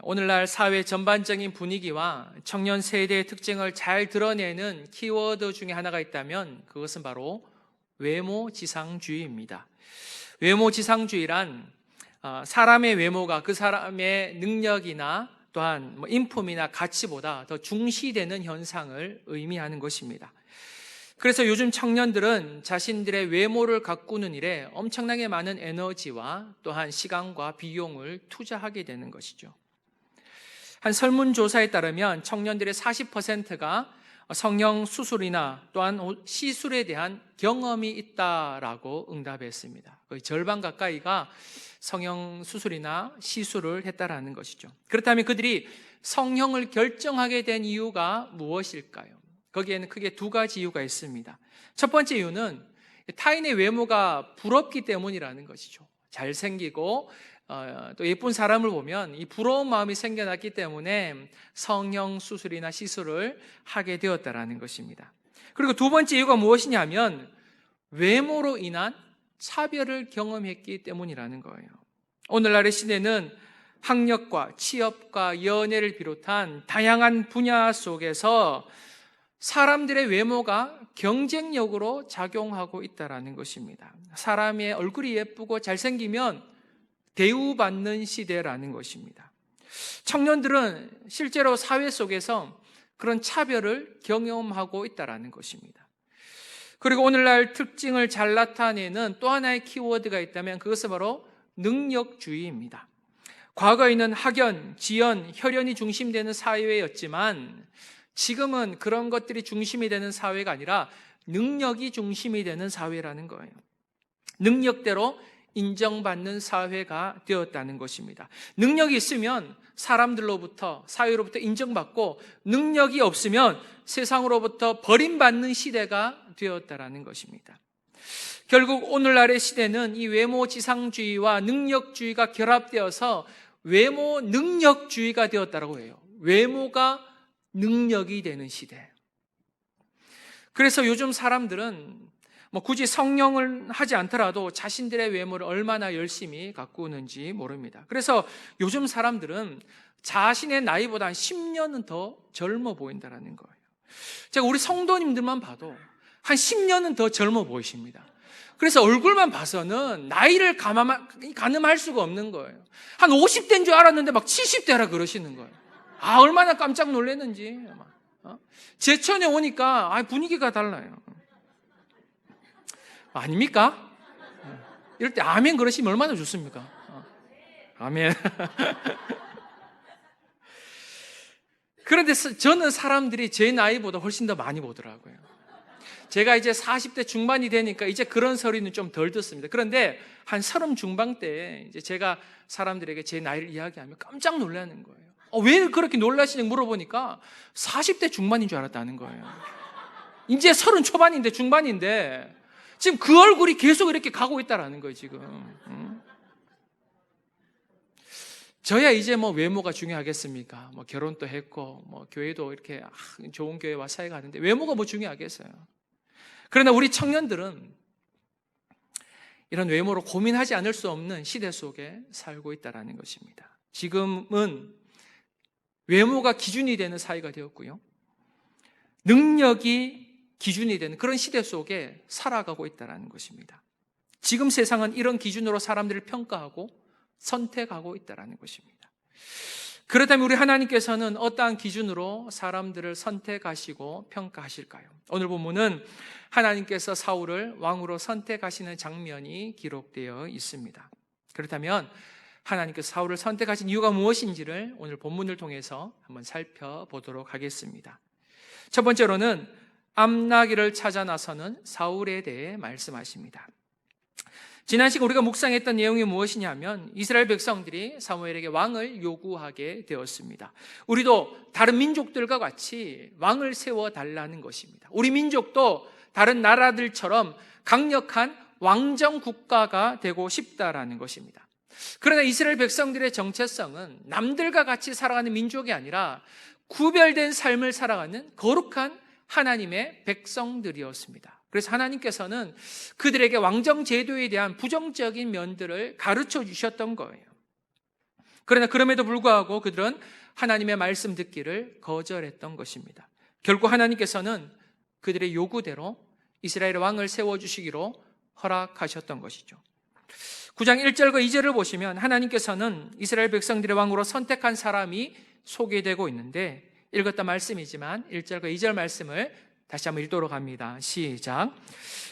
오늘날 사회 전반적인 분위기와 청년 세대의 특징을 잘 드러내는 키워드 중에 하나가 있다면 그것은 바로 외모지상주의입니다. 외모지상주의란 사람의 외모가 그 사람의 능력이나 또한 인품이나 가치보다 더 중시되는 현상을 의미하는 것입니다. 그래서 요즘 청년들은 자신들의 외모를 가꾸는 일에 엄청나게 많은 에너지와 또한 시간과 비용을 투자하게 되는 것이죠. 한 설문조사에 따르면 청년들의 40%가 성형 수술이나 또한 시술에 대한 경험이 있다라고 응답했습니다. 거의 절반 가까이가 성형 수술이나 시술을 했다라는 것이죠. 그렇다면 그들이 성형을 결정하게 된 이유가 무엇일까요? 거기에는 크게 두 가지 이유가 있습니다. 첫 번째 이유는 타인의 외모가 부럽기 때문이라는 것이죠. 잘생기고 또 예쁜 사람을 보면 이 부러운 마음이 생겨났기 때문에 성형 수술이나 시술을 하게 되었다라는 것입니다. 그리고 두 번째 이유가 무엇이냐면 외모로 인한 차별을 경험했기 때문이라는 거예요. 오늘날의 시대는 학력과 취업과 연애를 비롯한 다양한 분야 속에서 사람들의 외모가 경쟁력으로 작용하고 있다는 것입니다. 사람의 얼굴이 예쁘고 잘생기면 대우받는 시대라는 것입니다. 청년들은 실제로 사회 속에서 그런 차별을 경험하고 있다는 것입니다. 그리고 오늘날 특징을 잘 나타내는 또 하나의 키워드가 있다면 그것은 바로 능력주의입니다. 과거에는 학연, 지연, 혈연이 중심되는 사회였지만 지금은 그런 것들이 중심이 되는 사회가 아니라 능력이 중심이 되는 사회라는 거예요. 능력대로 인정받는 사회가 되었다는 것입니다. 능력이 있으면 사람들로부터, 사회로부터 인정받고 능력이 없으면 세상으로부터 버림받는 시대가 되었다는 것입니다. 결국 오늘날의 시대는 이 외모지상주의와 능력주의가 결합되어서 외모 능력주의가 되었다고 해요. 외모가 능력이 되는 시대. 그래서 요즘 사람들은 굳이 성형을 하지 않더라도 자신들의 외모를 얼마나 열심히 가꾸는지 모릅니다. 그래서 요즘 사람들은 자신의 나이보다 한 10년은 더 젊어 보인다는 거예요. 제가 우리 성도님들만 봐도 한 10년은 더 젊어 보이십니다. 그래서 얼굴만 봐서는 나이를 가늠할 수가 없는 거예요. 한 50대인 줄 알았는데 막 70대라 그러시는 거예요. 얼마나 깜짝 놀랐는지. 제천에 오니까 분위기가 달라요. 아닙니까? 이럴 때 아멘 그러시면 얼마나 좋습니까? 아멘. 그런데 저는 사람들이 제 나이보다 훨씬 더 많이 보더라고요. 제가 이제 40대 중반이 되니까 이제 그런 소리는 좀 덜 듣습니다. 그런데 한 30 중반 때 이제 제가 사람들에게 제 나이를 이야기하면 깜짝 놀라는 거예요. 왜 그렇게 놀라시는지 물어보니까 40대 중반인 줄 알았다는 거예요. 이제 30 초반인데 중반인데 지금 그 얼굴이 계속 이렇게 가고 있다라는 거예요, 지금. 저야 이제 외모가 중요하겠습니까? 결혼도 했고, 교회도 이렇게 좋은 교회 와 사회 가는데 외모가 중요하겠어요? 그러나 우리 청년들은 이런 외모로 고민하지 않을 수 없는 시대 속에 살고 있다라는 것입니다. 지금은 외모가 기준이 되는 사회가 되었고요. 능력이 기준이 되는 그런 시대 속에 살아가고 있다는 것입니다. 지금 세상은 이런 기준으로 사람들을 평가하고 선택하고 있다는 것입니다. 그렇다면 우리 하나님께서는 어떠한 기준으로 사람들을 선택하시고 평가하실까요? 오늘 본문은 하나님께서 사울을 왕으로 선택하시는 장면이 기록되어 있습니다. 그렇다면 하나님께서 사울을 선택하신 이유가 무엇인지를 오늘 본문을 통해서 한번 살펴보도록 하겠습니다. 첫 번째로는 암나기를 찾아 나서는 사울에 대해 말씀하십니다. 지난 시간 우리가 묵상했던 내용이 무엇이냐면 이스라엘 백성들이 사무엘에게 왕을 요구하게 되었습니다. 우리도 다른 민족들과 같이 왕을 세워달라는 것입니다. 우리 민족도 다른 나라들처럼 강력한 왕정 국가가 되고 싶다라는 것입니다. 그러나 이스라엘 백성들의 정체성은 남들과 같이 살아가는 민족이 아니라 구별된 삶을 살아가는 거룩한 하나님의 백성들이었습니다. 그래서 하나님께서는 그들에게 왕정 제도에 대한 부정적인 면들을 가르쳐 주셨던 거예요. 그러나 그럼에도 불구하고 그들은 하나님의 말씀 듣기를 거절했던 것입니다. 결국 하나님께서는 그들의 요구대로 이스라엘의 왕을 세워주시기로 허락하셨던 것이죠. 9장 1절과 2절을 보시면 하나님께서는 이스라엘 백성들의 왕으로 선택한 사람이 소개되고 있는데, 읽었던 말씀이지만 1절과 2절 말씀을 다시 한번 읽도록 합니다. 시작.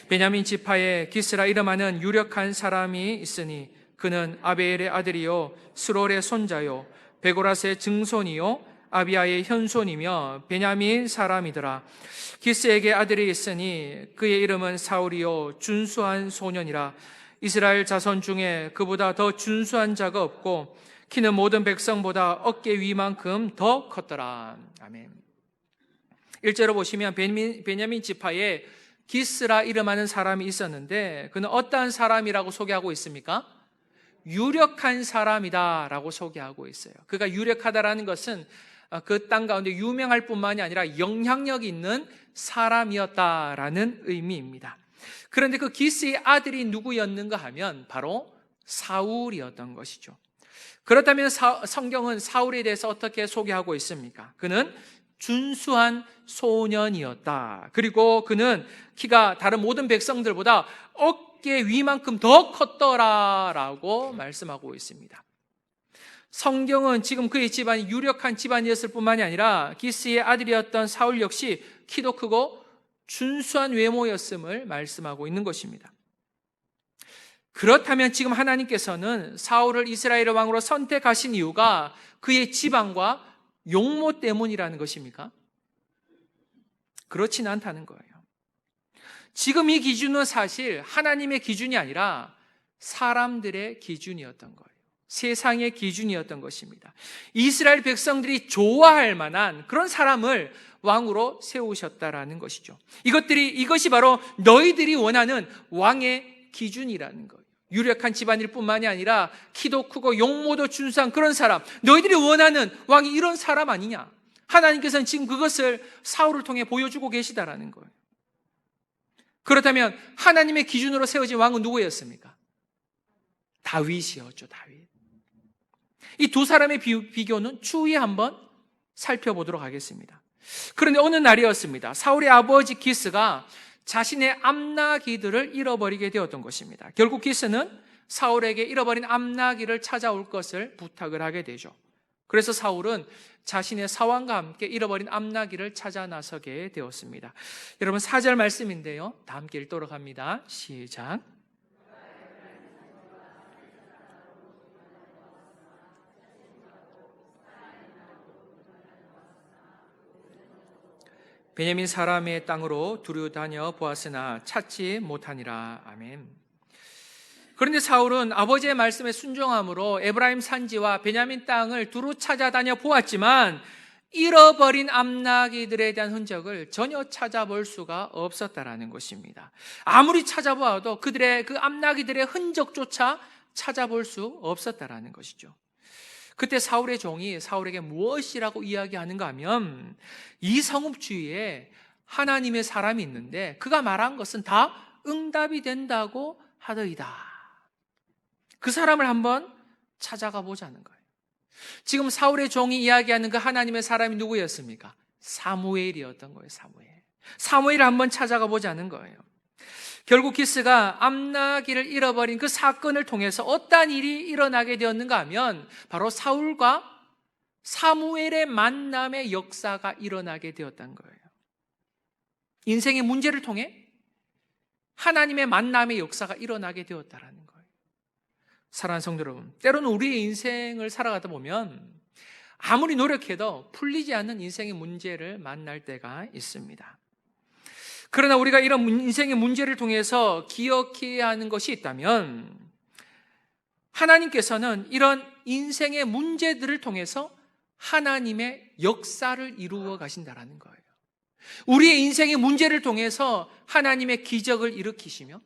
베냐민 지파에 기스라 이름하는 유력한 사람이 있으니 그는 아베엘의 아들이요 스롤의 손자요 베고라스의 증손이요 아비아의 현손이며 베냐민 사람이더라. 기스에게 아들이 있으니 그의 이름은 사울이요 준수한 소년이라. 이스라엘 자손 중에 그보다 더 준수한 자가 없고 키는 모든 백성보다 어깨 위만큼 더 컸더라. 아멘. 1절로 보시면 베냐민 지파에 기스라 이름하는 사람이 있었는데 그는 어떠한 사람이라고 소개하고 있습니까? 유력한 사람이다라고 소개하고 있어요. 그가 유력하다라는 것은 그 땅 가운데 유명할 뿐만이 아니라 영향력 있는 사람이었다라는 의미입니다. 그런데 그 기스의 아들이 누구였는가 하면 바로 사울이었던 것이죠. 그렇다면 성경은 사울에 대해서 어떻게 소개하고 있습니까? 그는 준수한 소년이었다. 그리고 그는 키가 다른 모든 백성들보다 어깨 위만큼 더 컸더라라고 말씀하고 있습니다. 성경은 지금 그의 집안이 유력한 집안이었을 뿐만이 아니라 기스의 아들이었던 사울 역시 키도 크고 준수한 외모였음을 말씀하고 있는 것입니다. 그렇다면 지금 하나님께서는 사울을 이스라엘의 왕으로 선택하신 이유가 그의 집안과 용모 때문이라는 것입니까? 그렇지는 않다는 거예요. 지금 이 기준은 사실 하나님의 기준이 아니라 사람들의 기준이었던 거예요. 세상의 기준이었던 것입니다. 이스라엘 백성들이 좋아할 만한 그런 사람을 왕으로 세우셨다라는 것이죠. 이것이 바로 너희들이 원하는 왕의 기준이라는 거예요. 유력한 집안일 뿐만이 아니라 키도 크고 용모도 준수한 그런 사람, 너희들이 원하는 왕이 이런 사람 아니냐? 하나님께서는 지금 그것을 사울을 통해 보여주고 계시다라는 거예요. 그렇다면 하나님의 기준으로 세워진 왕은 누구였습니까? 다윗이었죠. 다윗. 이 두 사람의 비교는 추후에 한번 살펴보도록 하겠습니다. 그런데 어느 날이었습니다. 사울의 아버지 기스가 자신의 암나기들을 잃어버리게 되었던 것입니다. 결국 기스는 사울에게 잃어버린 암나기를 찾아올 것을 부탁을 하게 되죠. 그래서 사울은 자신의 사원과 함께 잃어버린 암나기를 찾아 나서게 되었습니다. 여러분 4절 말씀인데요, 다 함께 읽도록 합니다. 시작. 베냐민 사람의 땅으로 두루 다녀 보았으나 찾지 못하니라. 아멘. 그런데 사울은 아버지의 말씀에 순종함으로 에브라임 산지와 베냐민 땅을 두루 찾아다녀 보았지만 잃어버린 암나기들에 대한 흔적을 전혀 찾아볼 수가 없었다라는 것입니다. 아무리 찾아보아도 그들의 그 암나기들의 흔적조차 찾아볼 수 없었다라는 것이죠. 그때 사울의 종이 사울에게 무엇이라고 이야기하는가 하면 이 성읍 주위에 하나님의 사람이 있는데 그가 말한 것은 다 응답이 된다고 하더이다. 그 사람을 한번 찾아가 보자는 거예요. 지금 사울의 종이 이야기하는 그 하나님의 사람이 누구였습니까? 사무엘이었던 거예요. 사무엘을 한번 찾아가 보자는 거예요. 결국 기스가 암나기를 잃어버린 그 사건을 통해서 어떠한 일이 일어나게 되었는가 하면 바로 사울과 사무엘의 만남의 역사가 일어나게 되었다는 거예요. 인생의 문제를 통해 하나님의 만남의 역사가 일어나게 되었다는 거예요. 사랑하는 성도 여러분, 때로는 우리의 인생을 살아가다 보면 아무리 노력해도 풀리지 않는 인생의 문제를 만날 때가 있습니다. 그러나 우리가 이런 인생의 문제를 통해서 기억해야 하는 것이 있다면 하나님께서는 이런 인생의 문제들을 통해서 하나님의 역사를 이루어 가신다라는 거예요. 우리의 인생의 문제를 통해서 하나님의 기적을 일으키시며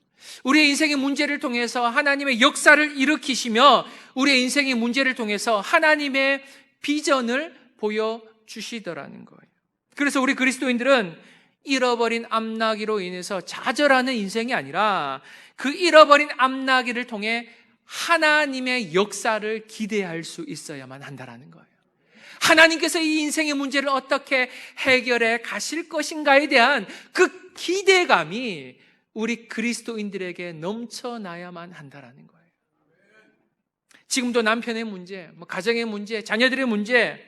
우리의 인생의 문제를 통해서 하나님의 역사를 일으키시며 우리의 인생의 문제를 통해서 하나님의 비전을 보여주시더라는 거예요. 그래서 우리 그리스도인들은 잃어버린 암나기로 인해서 좌절하는 인생이 아니라 그 잃어버린 암나기를 통해 하나님의 역사를 기대할 수 있어야만 한다라는 거예요. 하나님께서 이 인생의 문제를 어떻게 해결해 가실 것인가에 대한 그 기대감이 우리 그리스도인들에게 넘쳐나야만 한다라는 거예요. 지금도 남편의 문제, 가정의 문제, 자녀들의 문제,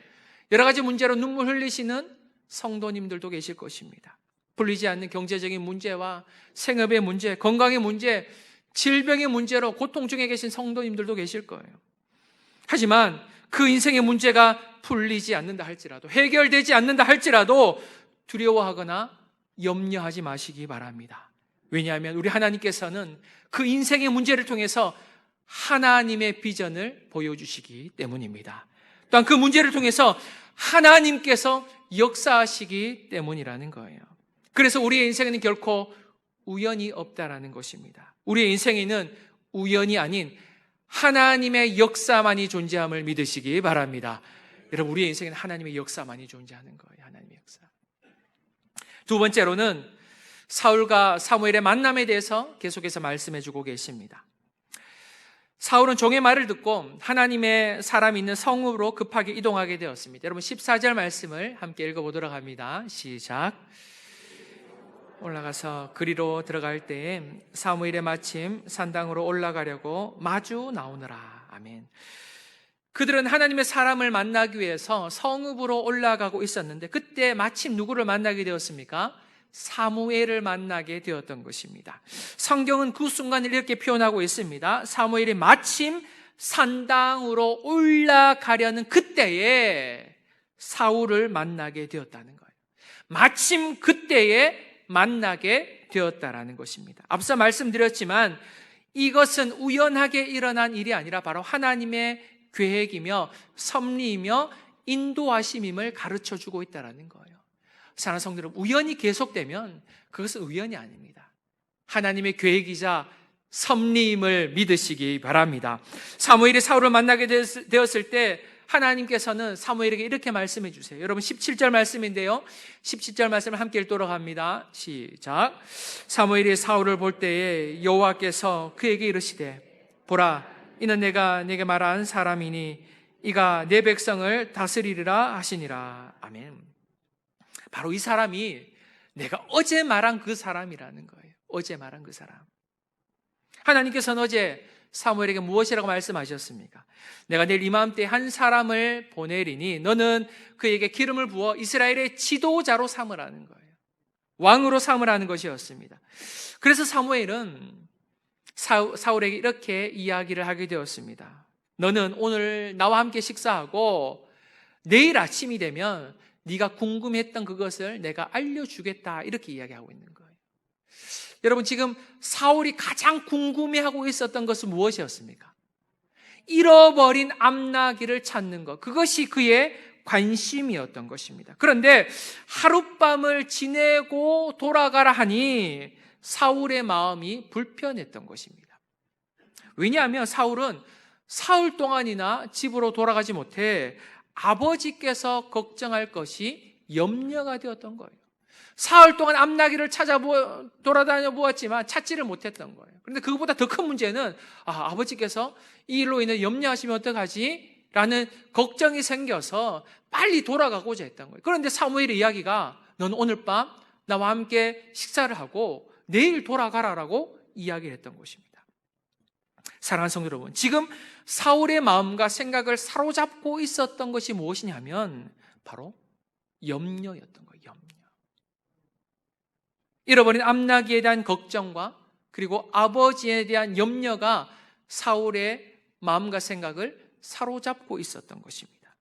여러 가지 문제로 눈물 흘리시는 성도님들도 계실 것입니다. 풀리지 않는 경제적인 문제와 생업의 문제, 건강의 문제, 질병의 문제로 고통 중에 계신 성도님들도 계실 거예요. 하지만 그 인생의 문제가 풀리지 않는다 할지라도, 해결되지 않는다 할지라도 두려워하거나 염려하지 마시기 바랍니다. 왜냐하면 우리 하나님께서는 그 인생의 문제를 통해서 하나님의 비전을 보여주시기 때문입니다. 또한 그 문제를 통해서 하나님께서 역사하시기 때문이라는 거예요. 그래서 우리의 인생에는 결코 우연이 없다라는 것입니다. 우리의 인생에는 우연이 아닌 하나님의 역사만이 존재함을 믿으시기 바랍니다. 여러분, 우리의 인생에는 하나님의 역사만이 존재하는 거예요. 하나님의 역사. 두 번째로는 사울과 사무엘의 만남에 대해서 계속해서 말씀해 주고 계십니다. 사울은 종의 말을 듣고 하나님의 사람이 있는 성읍으로 급하게 이동하게 되었습니다. 여러분 14절 말씀을 함께 읽어보도록 합니다. 시작. 올라가서 그리로 들어갈 때에 사무엘이 마침 산당으로 올라가려고 마주 나오느라. 아멘. 그들은 하나님의 사람을 만나기 위해서 성읍으로 올라가고 있었는데 그때 마침 누구를 만나게 되었습니까? 사무엘을 만나게 되었던 것입니다. 성경은 그 순간을 이렇게 표현하고 있습니다. 사무엘이 마침 산당으로 올라가려는 그때에 사울을 만나게 되었다는 거예요. 마침 그때에 만나게 되었다라는 것입니다. 앞서 말씀드렸지만 이것은 우연하게 일어난 일이 아니라 바로 하나님의 계획이며 섭리이며 인도하심임을 가르쳐주고 있다는 거예요. 사랑하는 성도 여러분, 우연이 계속되면 그것은 우연이 아닙니다. 하나님의 계획이자 섭리임을 믿으시기 바랍니다. 사무엘이 사울을 만나게 되었을 때 하나님께서는 사무엘에게 이렇게 말씀해 주세요. 여러분 17절 말씀인데요, 17절 말씀을 함께 읽도록 합니다. 시작. 사무엘이 사울을 볼 때에 여호와께서 그에게 이르시되 보라, 이는 내가 네게 말한 사람이니 이가 내 백성을 다스리리라 하시니라. 아멘. 바로 이 사람이 내가 어제 말한 그 사람이라는 거예요. 어제 말한 그 사람. 하나님께서는 어제 사무엘에게 무엇이라고 말씀하셨습니까? 내가 내일 이맘때 한 사람을 보내리니 너는 그에게 기름을 부어 이스라엘의 지도자로 삼으라는 거예요. 왕으로 삼으라는 것이었습니다. 그래서 사무엘은 사울에게 이렇게 이야기를 하게 되었습니다. 너는 오늘 나와 함께 식사하고 내일 아침이 되면 네가 궁금했던 그것을 내가 알려주겠다, 이렇게 이야기하고 있는 거예요. 여러분, 지금 사울이 가장 궁금해하고 있었던 것은 무엇이었습니까? 잃어버린 암나기를 찾는 것, 그것이 그의 관심이었던 것입니다. 그런데 하룻밤을 지내고 돌아가라 하니 사울의 마음이 불편했던 것입니다. 왜냐하면 사울은 사흘 동안이나 집으로 돌아가지 못해 아버지께서 걱정할 것이 염려가 되었던 거예요. 사흘 동안 암나기를 돌아다녀 보았지만 찾지를 못했던 거예요. 그런데 그것보다 더 큰 문제는 아버지께서 이 일로 인해 염려하시면 어떡하지? 라는 걱정이 생겨서 빨리 돌아가고자 했던 거예요. 그런데 사무엘의 이야기가 넌 오늘 밤 나와 함께 식사를 하고 내일 돌아가라라고 이야기를 했던 것입니다. 사랑하는 성도 여러분, 지금 사울의 마음과 생각을 사로잡고 있었던 것이 무엇이냐면 바로 염려였던 거예요. 염려. 잃어버린 암나기에 대한 걱정과 그리고 아버지에 대한 염려가 사울의 마음과 생각을 사로잡고 있었던 것입니다.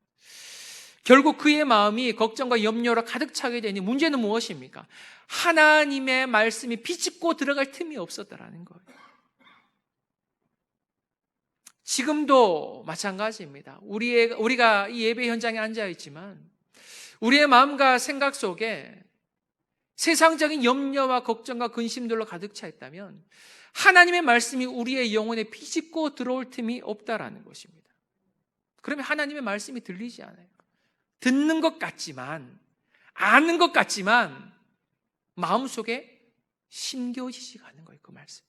결국 그의 마음이 걱정과 염려로 가득 차게 되니 문제는 무엇입니까? 하나님의 말씀이 비집고 들어갈 틈이 없었다라는 거예요. 지금도 마찬가지입니다. 우리가 이 예배 현장에 앉아 있지만 우리의 마음과 생각 속에 세상적인 염려와 걱정과 근심들로 가득 차 있다면 하나님의 말씀이 우리의 영혼에 비집고 들어올 틈이 없다라는 것입니다. 그러면 하나님의 말씀이 들리지 않아요. 듣는 것 같지만, 아는 것 같지만 마음속에 심겨지지가 않는 거예요, 그 말씀.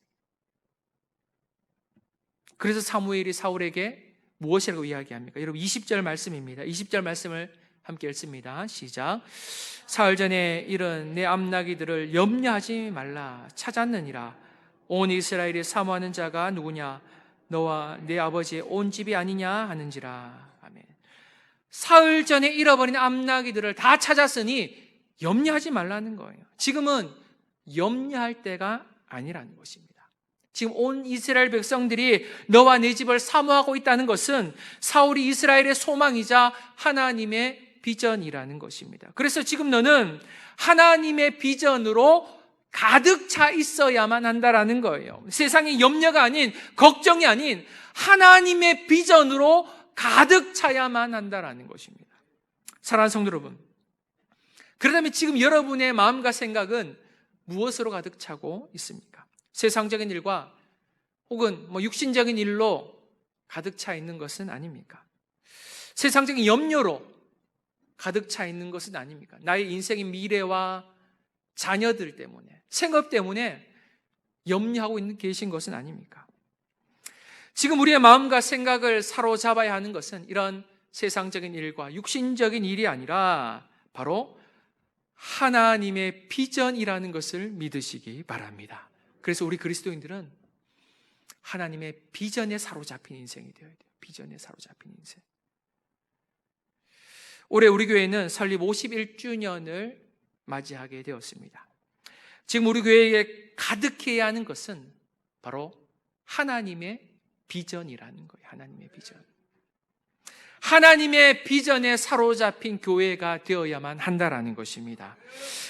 그래서 사무엘이 사울에게 무엇이라고 이야기합니까? 여러분 20절 말씀입니다. 20절 말씀을 함께 읽습니다. 시작. 사흘 전에 이른 내 암나기들을 염려하지 말라. 찾았느니라. 온 이스라엘이 사모하는 자가 누구냐? 너와 내 아버지의 온 집이 아니냐 하는지라. 아멘. 사흘 전에 잃어버린 암나기들을 다 찾았으니 염려하지 말라는 거예요. 지금은 염려할 때가 아니라는 것입니다. 지금 온 이스라엘 백성들이 너와 내 집을 사모하고 있다는 것은 사울이 이스라엘의 소망이자 하나님의 비전이라는 것입니다. 그래서 지금 너는 하나님의 비전으로 가득 차 있어야만 한다라는 거예요. 세상의 염려가 아닌, 걱정이 아닌 하나님의 비전으로 가득 차야만 한다라는 것입니다. 사랑하는 성도 여러분, 그렇다면 지금 여러분의 마음과 생각은 무엇으로 가득 차고 있습니까? 세상적인 일과 혹은 육신적인 일로 가득 차 있는 것은 아닙니까? 세상적인 염려로 가득 차 있는 것은 아닙니까? 나의 인생의 미래와 자녀들 때문에, 생업 때문에 염려하고 계신 것은 아닙니까? 지금 우리의 마음과 생각을 사로잡아야 하는 것은 이런 세상적인 일과 육신적인 일이 아니라 바로 하나님의 비전이라는 것을 믿으시기 바랍니다. 그래서 우리 그리스도인들은 하나님의 비전에 사로잡힌 인생이 되어야 돼요. 비전에 사로잡힌 인생. 올해 우리 교회는 설립 51주년을 맞이하게 되었습니다. 지금 우리 교회에 가득해야 하는 것은 바로 하나님의 비전이라는 거예요. 하나님의 비전. 하나님의 비전에 사로잡힌 교회가 되어야만 한다라는 것입니다.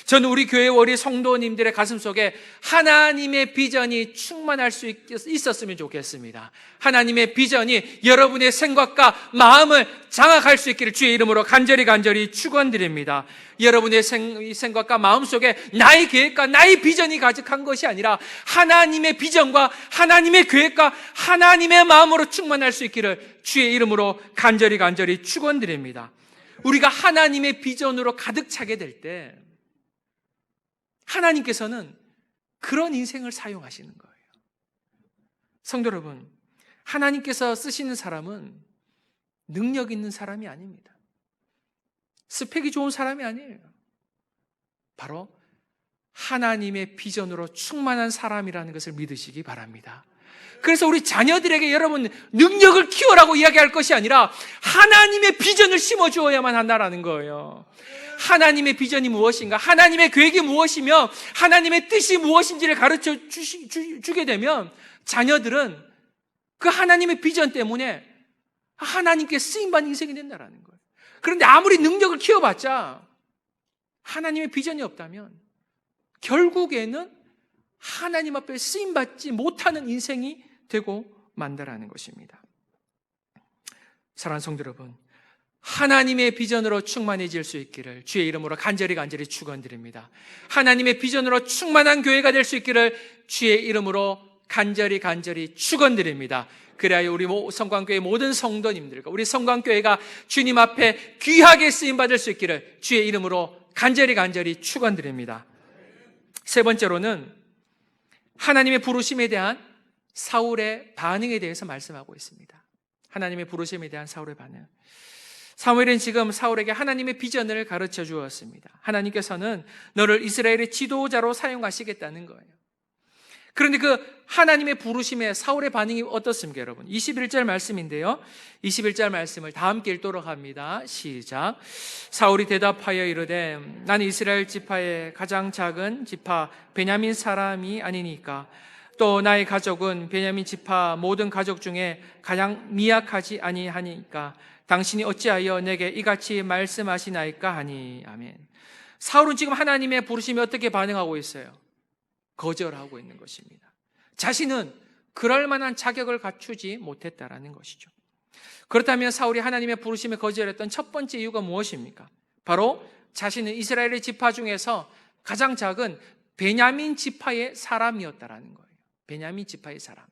저는 우리 교회 우리 성도님들의 가슴속에 하나님의 비전이 충만할 수 있었으면 좋겠습니다. 하나님의 비전이 여러분의 생각과 마음을 장악할 수 있기를 주의 이름으로 간절히 축원드립니다. 여러분의 생각과 마음 속에 나의 계획과 나의 비전이 가득한 것이 아니라 하나님의 비전과 하나님의 계획과 하나님의 마음으로 충만할 수 있기를 주의 이름으로 간절히 축원드립니다. 우리가 하나님의 비전으로 가득 차게 될 때 하나님께서는 그런 인생을 사용하시는 거예요. 성도 여러분, 하나님께서 쓰시는 사람은 능력 있는 사람이 아닙니다. 스펙이 좋은 사람이 아니에요. 바로 하나님의 비전으로 충만한 사람이라는 것을 믿으시기 바랍니다. 그래서 우리 자녀들에게 여러분 능력을 키워라고 이야기할 것이 아니라 하나님의 비전을 심어주어야만 한다라는 거예요. 하나님의 비전이 무엇인가, 하나님의 계획이 무엇이며 하나님의 뜻이 무엇인지를 가르쳐 주게 되면 자녀들은 그 하나님의 비전 때문에 하나님께 쓰임받는 인생이 된다라는 거예요. 그런데 아무리 능력을 키워봤자 하나님의 비전이 없다면 결국에는 하나님 앞에 쓰임받지 못하는 인생이 되고 만다라는 것입니다. 사랑하는 성도 여러분, 하나님의 비전으로 충만해질 수 있기를 주의 이름으로 간절히 축원드립니다. 하나님의 비전으로 충만한 교회가 될 수 있기를 주의 이름으로 간절히 축원드립니다. 그래야 우리 성광교회 모든 성도님들과 우리 성광교회가 주님 앞에 귀하게 쓰임받을 수 있기를 주의 이름으로 간절히 축원드립니다. 세 번째로는 하나님의 부르심에 대한 사울의 반응에 대해서 말씀하고 있습니다. 하나님의 부르심에 대한 사울의 반응. 사무엘은 지금 사울에게 하나님의 비전을 가르쳐 주었습니다. 하나님께서는 너를 이스라엘의 지도자로 사용하시겠다는 거예요. 그런데 그 하나님의 부르심에 사울의 반응이 어떻습니까, 여러분? 21절 말씀인데요. 21절 말씀을 다 함께 읽도록 합니다. 시작. 사울이 대답하여 이르되 나는 이스라엘 지파의 가장 작은 지파 베냐민 사람이 아니니까 또 나의 가족은 베냐민 지파 모든 가족 중에 가장 미약하지 아니하니까 당신이 어찌하여 내게 이같이 말씀하시나이까 하니. 아멘. 사울은 지금 하나님의 부르심에 어떻게 반응하고 있어요? 거절하고 있는 것입니다. 자신은 그럴 만한 자격을 갖추지 못했다라는 것이죠. 그렇다면 사울이 하나님의 부르심에 거절했던 첫 번째 이유가 무엇입니까? 바로 자신은 이스라엘의 지파 중에서 가장 작은 베냐민 지파의 사람이었다라는 거예요. 베냐민 지파의 사람.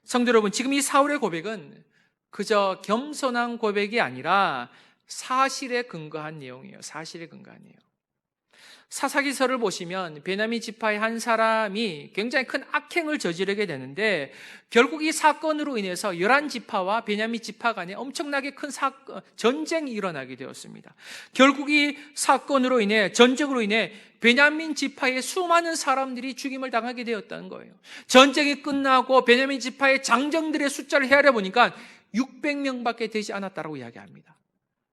성도 여러분, 지금 이 사울의 고백은 그저 겸손한 고백이 아니라 사실에 근거한 내용이에요. 사실에 근거한 내용. 사사기서를 보시면 베냐민 지파의 한 사람이 굉장히 큰 악행을 저지르게 되는데 결국 이 사건으로 인해서 11지파와 베냐민 지파 간에 엄청나게 큰 전쟁이 일어나게 되었습니다. 결국 이 사건으로 인해, 전쟁으로 인해 베냐민 지파의 수많은 사람들이 죽임을 당하게 되었다는 거예요. 전쟁이 끝나고 베냐민 지파의 장정들의 숫자를 헤아려 보니까 600명밖에 되지 않았다고 이야기합니다.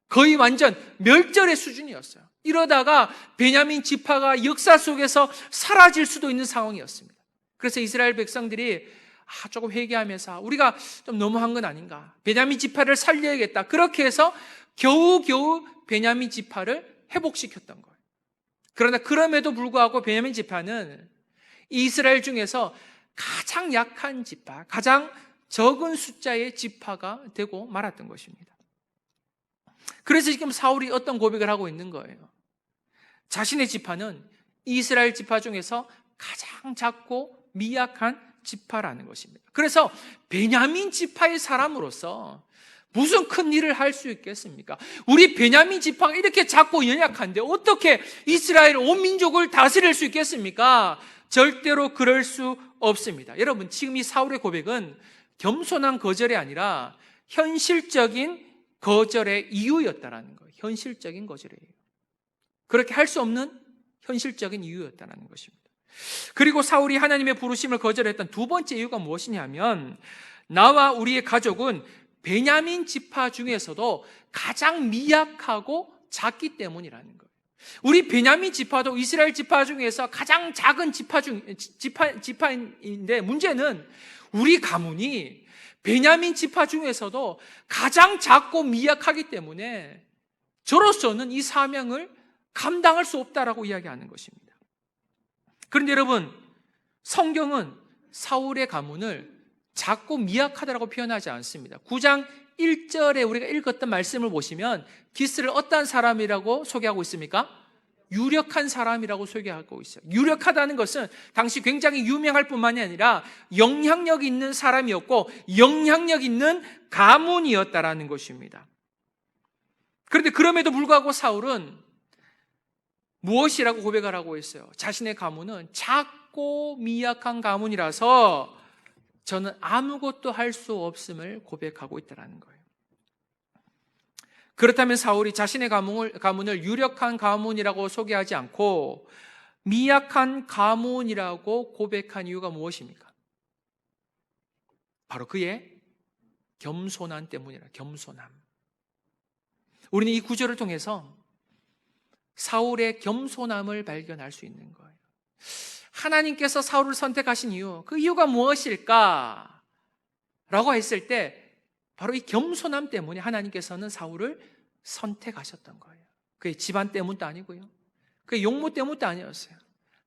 거의 완전 멸절의 수준이었어요. 이러다가 베냐민 지파가 역사 속에서 사라질 수도 있는 상황이었습니다. 그래서 이스라엘 백성들이 조금 회개하면서 우리가 좀 너무한 건 아닌가, 베냐민 지파를 살려야겠다, 그렇게 해서 겨우겨우 베냐민 지파를 회복시켰던 거예요. 그러나 그럼에도 불구하고 베냐민 지파는 이스라엘 중에서 가장 약한 지파, 가장 적은 숫자의 지파가 되고 말았던 것입니다. 그래서 지금 사울이 어떤 고백을 하고 있는 거예요. 자신의 지파는 이스라엘 지파 중에서 가장 작고 미약한 지파라는 것입니다. 그래서 베냐민 지파의 사람으로서 무슨 큰 일을 할 수 있겠습니까? 우리 베냐민 지파가 이렇게 작고 연약한데 어떻게 이스라엘 온 민족을 다스릴 수 있겠습니까? 절대로 그럴 수 없습니다. 여러분, 지금 이 사울의 고백은 겸손한 거절이 아니라 현실적인 거절의 이유였다라는 거예요. 현실적인 거절이에요. 그렇게 할 수 없는 현실적인 이유였다는 것입니다. 그리고 사울이 하나님의 부르심을 거절했던 두 번째 이유가 무엇이냐면, 나와 우리의 가족은 베냐민 지파 중에서도 가장 미약하고 작기 때문이라는 거예요. 우리 베냐민 지파도 이스라엘 지파 중에서 가장 작은 지파인데 문제는 우리 가문이 베냐민 지파 중에서도 가장 작고 미약하기 때문에 저로서는 이 사명을 감당할 수 없다라고 이야기하는 것입니다. 그런데 여러분, 성경은 사울의 가문을 작고 미약하다라고 표현하지 않습니다. 9장 1절에 우리가 읽었던 말씀을 보시면 기스를 어떤 사람이라고 소개하고 있습니까? 유력한 사람이라고 소개하고 있어요. 유력하다는 것은 당시 굉장히 유명할 뿐만이 아니라 영향력 있는 사람이었고 영향력 있는 가문이었다라는 것입니다. 그런데 그럼에도 불구하고 사울은 무엇이라고 고백을 하고 있어요? 자신의 가문은 작고 미약한 가문이라서 저는 아무것도 할 수 없음을 고백하고 있다는 거예요. 그렇다면 사울이 자신의 가문을 유력한 가문이라고 소개하지 않고 미약한 가문이라고 고백한 이유가 무엇입니까? 바로 그의 겸손함 때문이라. 겸손함. 우리는 이 구절을 통해서 사울의 겸손함을 발견할 수 있는 거예요. 하나님께서 사울을 선택하신 이유, 그 이유가 무엇일까? 라고 했을 때 바로 이 겸손함 때문에 하나님께서는 사울을 선택하셨던 거예요. 그의 집안 때문도 아니고요, 그의 용모 때문도 아니었어요.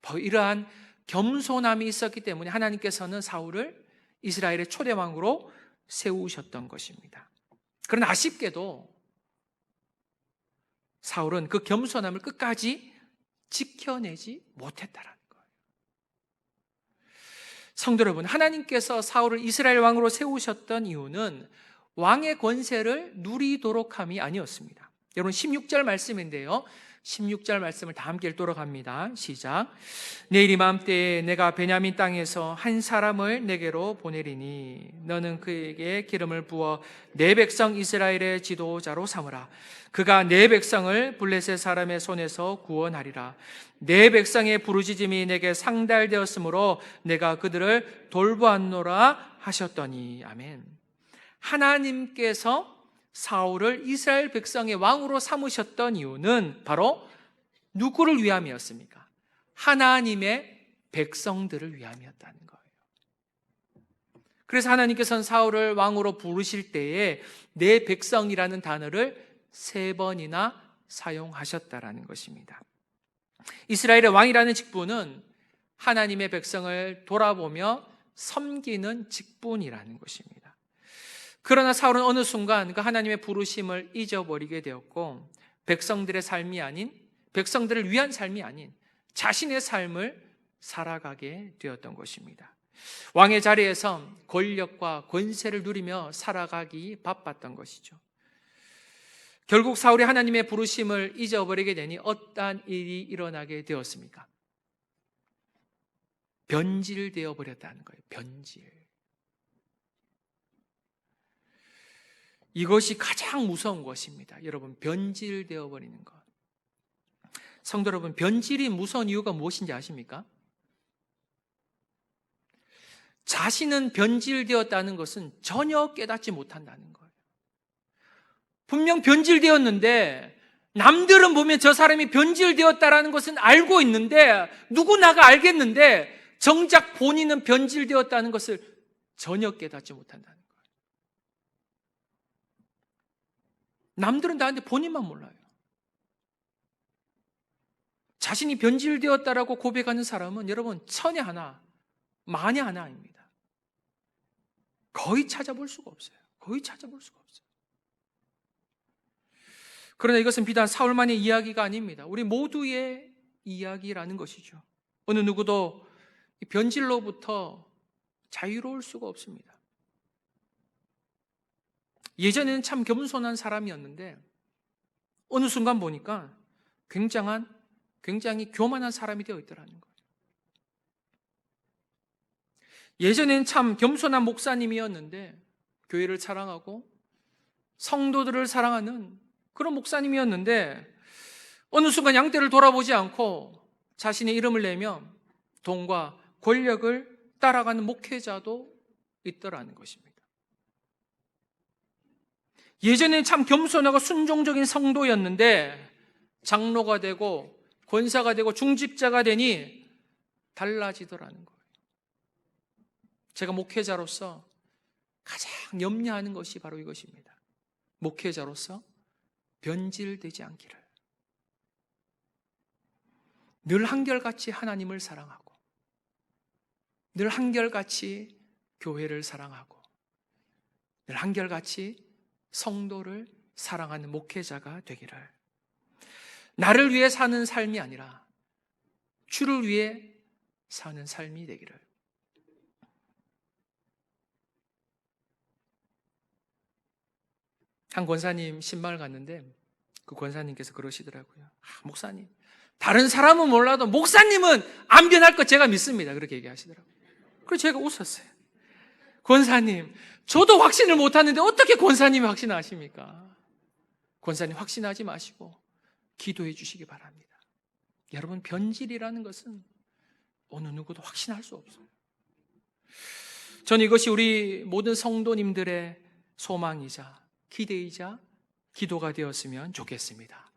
바로 이러한 겸손함이 있었기 때문에 하나님께서는 사울을 이스라엘의 초대왕으로 세우셨던 것입니다. 그러나 아쉽게도 사울은 그 겸손함을 끝까지 지켜내지 못했다라는 거예요. 성도 여러분, 하나님께서 사울을 이스라엘 왕으로 세우셨던 이유는 왕의 권세를 누리도록 함이 아니었습니다. 여러분, 16절 말씀인데요, 16절 말씀을 다 함께 읽도록 합니다. 시작. 내일 이맘때에 내가 베냐민 땅에서 한 사람을 내게로 보내리니 너는 그에게 기름을 부어 내 백성 이스라엘의 지도자로 삼으라. 그가 내 백성을 블레셋 사람의 손에서 구원하리라. 내 백성의 부르짖음이 내게 상달되었으므로 내가 그들을 돌보았노라 하셨더니. 아멘. 하나님께서 사울을 이스라엘 백성의 왕으로 삼으셨던 이유는 바로 누구를 위함이었습니까? 하나님의 백성들을 위함이었다는 거예요. 그래서 하나님께서는 사울을 왕으로 부르실 때에 내 백성이라는 단어를 3번이나 사용하셨다라는 것입니다. 이스라엘의 왕이라는 직분은 하나님의 백성을 돌아보며 섬기는 직분이라는 것입니다. 그러나 사울은 어느 순간 그 하나님의 부르심을 잊어버리게 되었고 백성들의 삶이 아닌, 백성들을 위한 삶이 아닌 자신의 삶을 살아가게 되었던 것입니다. 왕의 자리에서 권력과 권세를 누리며 살아가기 바빴던 것이죠. 결국 사울이 하나님의 부르심을 잊어버리게 되니 어떠한 일이 일어나게 되었습니까? 변질되어 버렸다는 거예요. 변질. 이것이 가장 무서운 것입니다. 여러분, 변질되어 버리는 것. 성도 여러분, 변질이 무서운 이유가 무엇인지 아십니까? 자신은 변질되었다는 것은 전혀 깨닫지 못한다는 거예요. 분명 변질되었는데 남들은 보면 저 사람이 변질되었다라는 것은 알고 있는데 누구나가 알겠는데 정작 본인은 변질되었다는 것을 전혀 깨닫지 못한다는 거예요. 남들은 다 아는데 본인만 몰라요. 자신이 변질되었다라고 고백하는 사람은 여러분 천에 하나, 만에 하나입니다. 거의 찾아볼 수가 없어요. 거의 찾아볼 수가 없어요. 그러나 이것은 비단 사울만의 이야기가 아닙니다. 우리 모두의 이야기라는 것이죠. 어느 누구도 이 변질로부터 자유로울 수가 없습니다. 예전에는 참 겸손한 사람이었는데 어느 순간 보니까 굉장히 교만한 사람이 되어 있더라는 거예요. 예전에는 참 겸손한 목사님이었는데 교회를 사랑하고 성도들을 사랑하는 그런 목사님이었는데 어느 순간 양떼를 돌아보지 않고 자신의 이름을 내며 돈과 권력을 따라가는 목회자도 있더라는 것입니다. 예전에는 참 겸손하고 순종적인 성도였는데 장로가 되고 권사가 되고 중직자가 되니 달라지더라는 거예요. 제가 목회자로서 가장 염려하는 것이 바로 이것입니다. 목회자로서 변질되지 않기를. 늘 한결같이 하나님을 사랑하고 늘 한결같이 교회를 사랑하고 늘 한결같이 성도를 사랑하는 목회자가 되기를. 나를 위해 사는 삶이 아니라 주를 위해 사는 삶이 되기를. 한 권사님 신방을 갔는데 그 권사님께서 그러시더라고요. 목사님, 다른 사람은 몰라도 목사님은 안 변할 것 제가 믿습니다. 그렇게 얘기하시더라고요. 그래서 제가 웃었어요. 권사님, 저도 확신을 못하는데 어떻게 권사님이 확신하십니까? 권사님 확신하지 마시고 기도해 주시기 바랍니다. 여러분, 변질이라는 것은 어느 누구도 확신할 수 없어요. 저는 이것이 우리 모든 성도님들의 소망이자 기대이자 기도가 되었으면 좋겠습니다.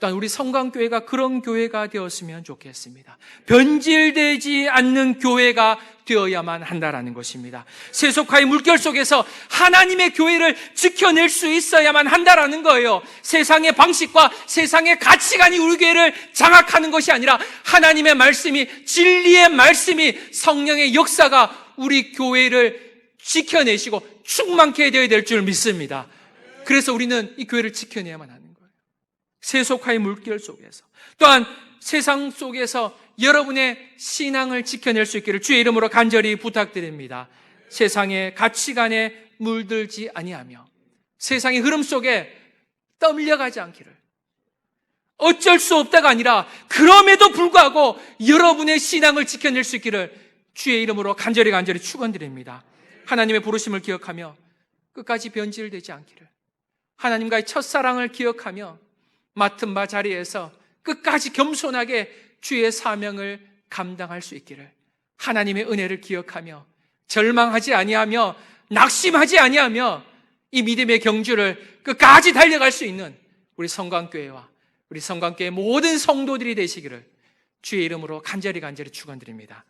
또한 우리 성강교회가 그런 교회가 되었으면 좋겠습니다. 변질되지 않는 교회가 되어야만 한다라는 것입니다. 세속화의 물결 속에서 하나님의 교회를 지켜낼 수 있어야만 한다라는 거예요. 세상의 방식과 세상의 가치관이 우리 교회를 장악하는 것이 아니라 하나님의 말씀이, 진리의 말씀이, 성령의 역사가 우리 교회를 지켜내시고 충만케 되어야 될 줄 믿습니다. 그래서 우리는 이 교회를 지켜내야만 하는 거예요. 세속화의 물결 속에서, 또한 세상 속에서 여러분의 신앙을 지켜낼 수 있기를 주의 이름으로 간절히 부탁드립니다. 세상의 가치관에 물들지 아니하며 세상의 흐름 속에 떠밀려가지 않기를, 어쩔 수 없다가 아니라 그럼에도 불구하고 여러분의 신앙을 지켜낼 수 있기를 주의 이름으로 간절히 축원드립니다. 하나님의 부르심을 기억하며 끝까지 변질되지 않기를, 하나님과의 첫사랑을 기억하며 맡은 바 자리에서 끝까지 겸손하게 주의 사명을 감당할 수 있기를, 하나님의 은혜를 기억하며 절망하지 아니하며 낙심하지 아니하며 이 믿음의 경주를 끝까지 달려갈 수 있는 우리 성광교회와 우리 성광교회 모든 성도들이 되시기를 주의 이름으로 간절히 축원드립니다.